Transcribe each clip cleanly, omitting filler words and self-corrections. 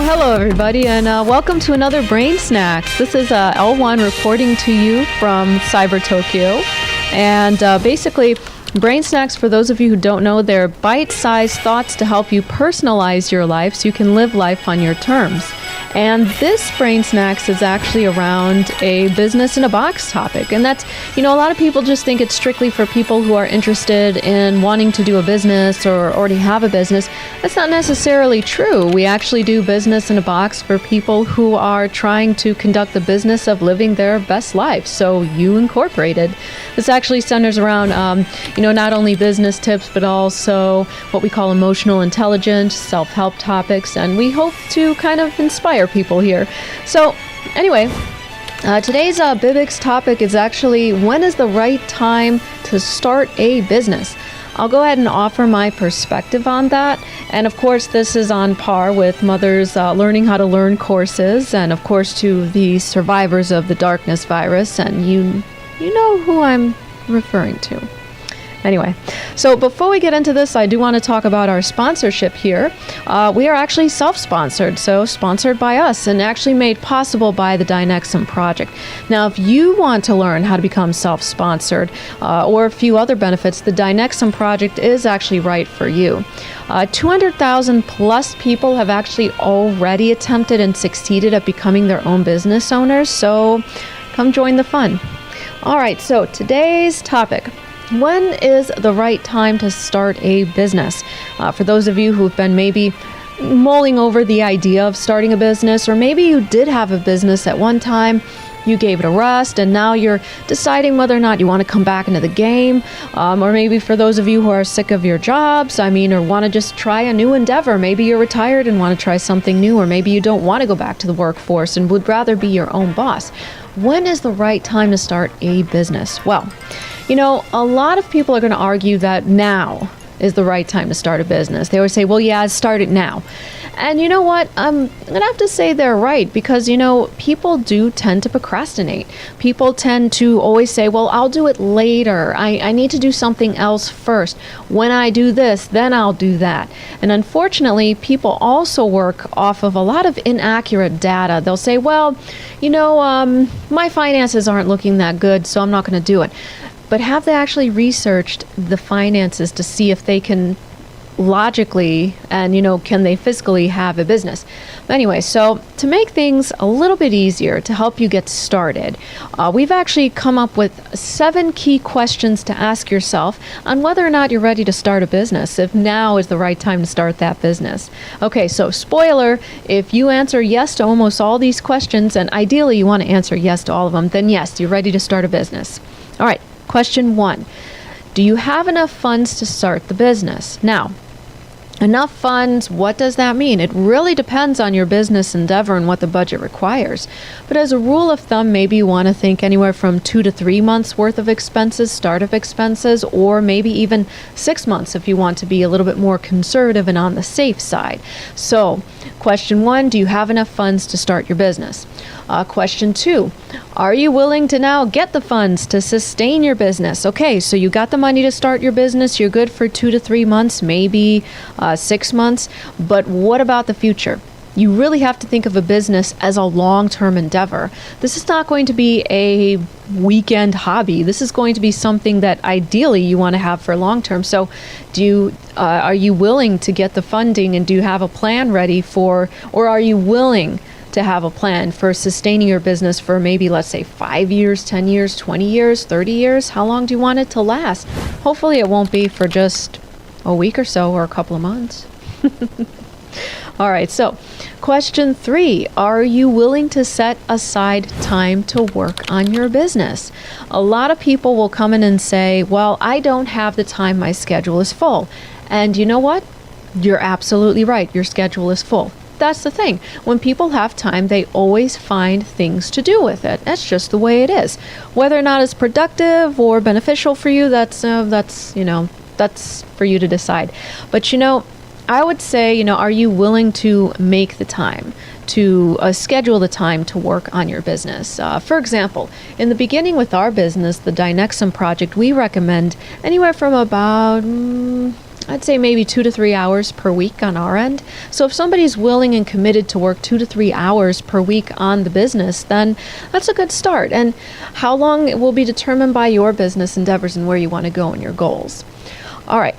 Hello everybody, and welcome to another BrainSnax. This is L1 reporting to you from Cyber Tokyo. And basically, BrainSnax, for those of you who don't know, they're bite-sized thoughts to help you personalize your life so you can live life on your terms. And this BrainSnax is actually around a business in a box topic. And that's, a lot of people just think it's strictly for people who are interested in wanting to do a business or already have a business. That's not necessarily true. We actually do business in a box for people who are trying to conduct the business of living their best life. So you incorporated. This actually centers around, not only business tips, but also what we call emotional intelligence, self-help topics, and we hope to kind of inspire people here. So anyway, today's BIBX topic is actually, when is the right time to start a business? I'll go ahead and offer my perspective on that. And of course, this is on par with Mother's Learning How to Learn courses, and of course to the survivors of the darkness virus, and you know who I'm referring to. Anyway, so before we get into this, I do want to talk about our sponsorship here. We are actually self-sponsored, so sponsored by us and actually made possible by the Dynexum project. Now, if you want to learn how to become self-sponsored or a few other benefits, the Dynexum project is actually right for you. 200,000 plus people have actually already attempted and succeeded at becoming their own business owners, so come join the fun. All right, so today's topic. When is the right time to start a business? For those of you who've been maybe mulling over the idea of starting a business, or maybe you did have a business at one time, you gave it a rest, and now you're deciding whether or not you want to come back into the game, or maybe for those of you who are sick of your jobs, or want to just try a new endeavor. Maybe you're retired and want to try something new, or maybe you don't want to go back to the workforce and would rather be your own boss. When is the right time to start a business? Well, a lot of people are going to argue that now is the right time to start a business. They always say, well, yeah, start it now. And you know what? I'm going to have to say they're right, because, people do tend to procrastinate. People tend to always say, well, I'll do it later. I need to do something else first. When I do this, then I'll do that. And unfortunately, people also work off of a lot of inaccurate data. They'll say, well, my finances aren't looking that good, so I'm not going to do it. But have they actually researched the finances to see if they can logically and, can they physically have a business? Anyway, so to make things a little bit easier to help you get started, we've actually come up with 7 key questions to ask yourself on whether or not you're ready to start a business, if now is the right time to start that business. Okay, so spoiler, if you answer yes to almost all these questions, and ideally you want to answer yes to all of them, then yes, you're ready to start a business. All right. Question 1, do you have enough funds to start the business? Now, enough funds, what does that mean? It really depends on your business endeavor and what the budget requires. But as a rule of thumb, maybe you want to think anywhere from 2 to 3 months worth of expenses, startup expenses, or maybe even 6 months if you want to be a little bit more conservative and on the safe side. So, question 1, do you have enough funds to start your business? Question 2, are you willing to now get the funds to sustain your business? Okay, so you got the money to start your business. You're good for 2 to 3 months, maybe 6 months. But what about the future? You really have to think of a business as a long-term endeavor. This is not going to be a weekend hobby. This is going to be something that ideally you want to have for long-term. So are you willing to get the funding, and do you have a plan ready for, or are you willing to have a plan for sustaining your business for maybe, let's say, 5 years, 10 years, 20 years, 30 years? How long do you want it to last? Hopefully it won't be for just a week or so, or a couple of months. All right, so question 3, are you willing to set aside time to work on your business? A lot of people will come in and say, well, I don't have the time, my schedule is full. And you know what? You're absolutely right, your schedule is full. That's the thing. When people have time, they always find things to do with it. That's just the way it is. Whether or not it's productive or beneficial for you, that's for you to decide. But I would say, are you willing to make the time to schedule the time to work on your business? For example, in the beginning with our business, the Dynexum project, we recommend anywhere from about I'd say maybe 2 to 3 hours per week on our end. So if somebody's willing and committed to work 2 to 3 hours per week on the business, then that's a good start. And how long it will be determined by your business endeavors and where you want to go and your goals. All right,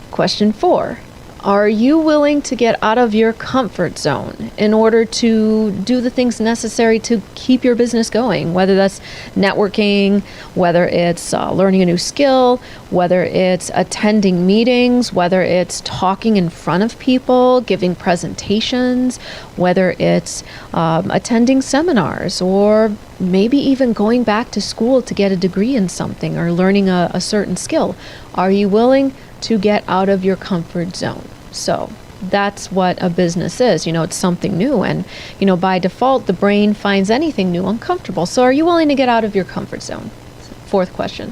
question 4. Are you willing to get out of your comfort zone in order to do the things necessary to keep your business going? Whether that's networking, whether it's learning a new skill, whether it's attending meetings, whether it's talking in front of people, giving presentations, whether it's attending seminars, or maybe even going back to school to get a degree in something or learning a certain skill. Are you willing to get out of your comfort zone? So that's what a business is. It's something new. And, by default, the brain finds anything new uncomfortable. So are you willing to get out of your comfort zone? Fourth question.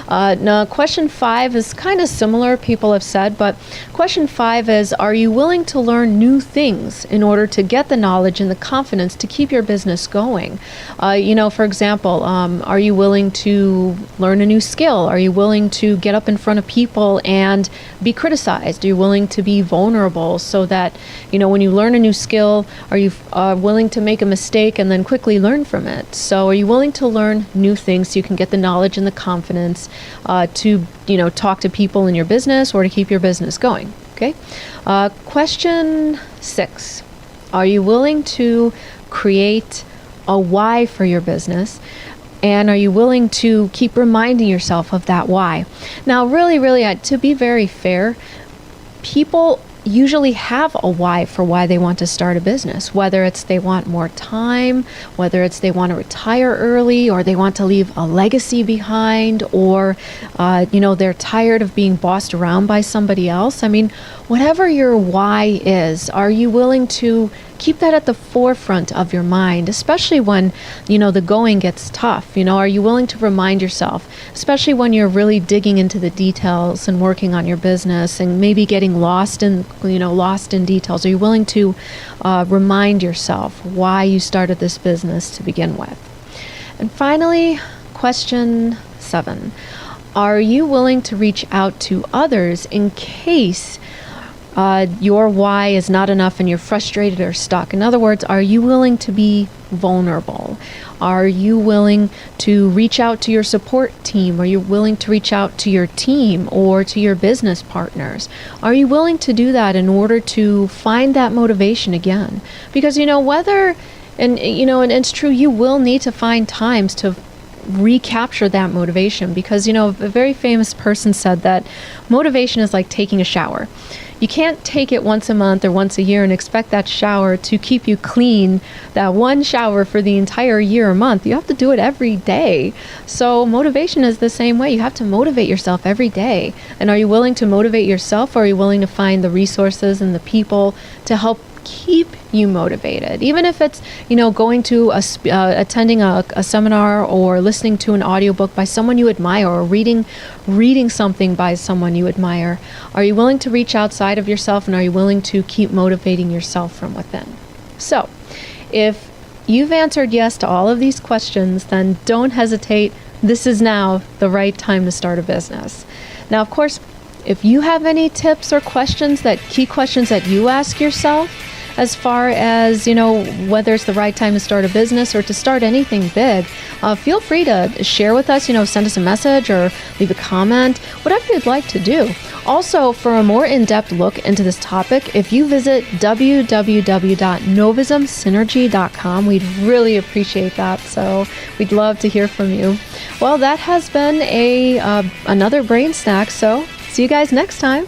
Now, question 5 is kind of similar, people have said, but question 5 is, are you willing to learn new things in order to get the knowledge and the confidence to keep your business going? For example, are you willing to learn a new skill? Are you willing to get up in front of people and be criticized? Are you willing to be vulnerable so that, when you learn a new skill, are you willing to make a mistake and then quickly learn from it? So are you willing to learn new things so you can get the knowledge and the confidence to talk to people in your business or to keep your business going? Okay. Question 6. Are you willing to create a why for your business? And are you willing to keep reminding yourself of that why? Now, really, to be very fair, people usually have a why for why they want to start a business, whether it's they want more time, whether it's they want to retire early, or they want to leave a legacy behind, or they're tired of being bossed around by somebody else. I mean, whatever your why is, are you willing to keep that at the forefront of your mind, especially when, the going gets tough? Are you willing to remind yourself, especially when you're really digging into the details and working on your business and maybe getting lost in details? Are you willing to remind yourself why you started this business to begin with? And finally, question 7. Are you willing to reach out to others in case your why is not enough and you're frustrated or stuck? In other words, are you willing to be vulnerable? Are you willing to reach out to your support team? Are you willing to reach out to your team or to your business partners? Are you willing to do that in order to find that motivation again? Because, and it's true, you will need to find times to recapture that motivation, because, a very famous person said that motivation is like taking a shower. You can't take it once a month or once a year and expect that shower to keep you clean, that one shower for the entire year or month. You have to do it every day. So motivation is the same way. You have to motivate yourself every day. And are you willing to motivate yourself, or are you willing to find the resources and the people to help keep you motivated? Even if it's, going to attending a seminar or listening to an audiobook by someone you admire, or reading something by someone you admire. Are you willing to reach outside of yourself, and are you willing to keep motivating yourself from within? So, if you've answered yes to all of these questions, then don't hesitate. This is now the right time to start a business. Now, of course, if you have any tips or key questions that you ask yourself, as far as, whether it's the right time to start a business or to start anything big, feel free to share with us, send us a message or leave a comment, whatever you'd like to do. Also, for a more in-depth look into this topic, if you visit www.novismsynergy.com, we'd really appreciate that. So we'd love to hear from you. Well, that has been another Brain Snack. So see you guys next time.